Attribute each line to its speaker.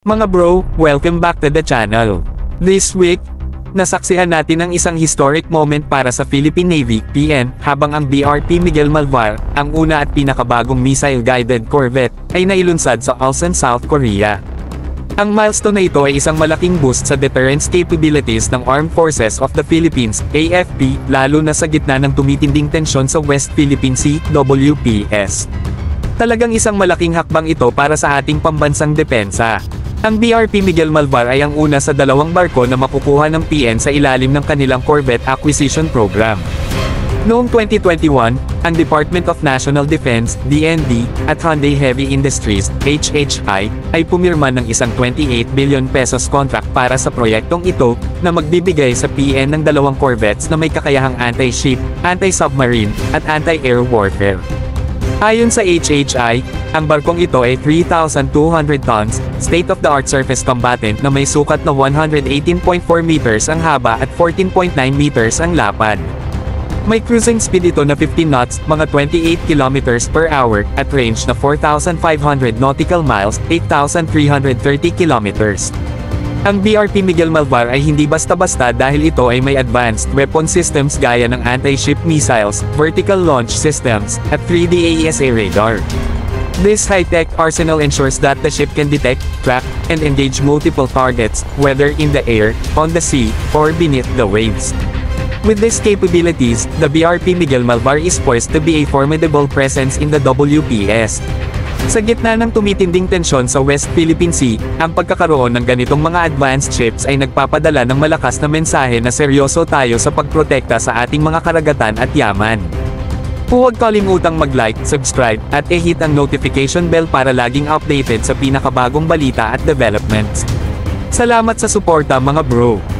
Speaker 1: Mga bro, welcome back to the channel. This week, nasaksihan natin ang isang historic moment para sa Philippine Navy, PN, habang ang BRP Miguel Malvar, ang una at pinakabagong missile-guided corvette, ay nailunsad sa Ulsan, South Korea. Ang milestone na ito ay isang malaking boost sa deterrence capabilities ng Armed Forces of the Philippines, AFP, lalo na sa gitna ng tumitinding tensyon sa West Philippine Sea, WPS. Talagang isang malaking hakbang ito para sa ating pambansang depensa. Ang BRP Miguel Malvar ay ang una sa dalawang barko na makukuha ng PN sa ilalim ng kanilang Corvette Acquisition Program. Noong 2021, ang Department of National Defense, DND, at Hyundai Heavy Industries, HHI, ay pumirma ng isang 28 billion pesos contract para sa proyektong ito, na magbibigay sa PN ng dalawang corvettes na may kakayahang anti-ship, anti-submarine, at anti-air warfare. Ayon sa HHI, ang barkong ito ay 3,200 tons, state-of-the-art surface combatant na may sukat na 118.4 meters ang haba at 14.9 meters ang lapad. May cruising speed ito na 15 knots, mga 28 kilometers per hour, at range na 4,500 nautical miles, 8,330 kilometers. Ang BRP Miguel Malvar ay hindi basta-basta dahil ito ay may advanced weapon systems gaya ng anti-ship missiles, vertical launch systems, at 3D AESA radar. This high-tech arsenal ensures that the ship can detect, track, and engage multiple targets, whether in the air, on the sea, or beneath the waves. With these capabilities, the BRP Miguel Malvar is poised to be a formidable presence in the WPS. Sa gitna ng tumitinding tensyon sa West Philippine Sea, ang pagkakaroon ng ganitong mga advanced ships ay nagpapadala ng malakas na mensahe na seryoso tayo sa pagprotekta sa ating mga karagatan at yaman. Huwag kalimutang mag-like, subscribe, at i-hit ang notification bell para laging updated sa pinakabagong balita at developments. Salamat sa suporta mga bro!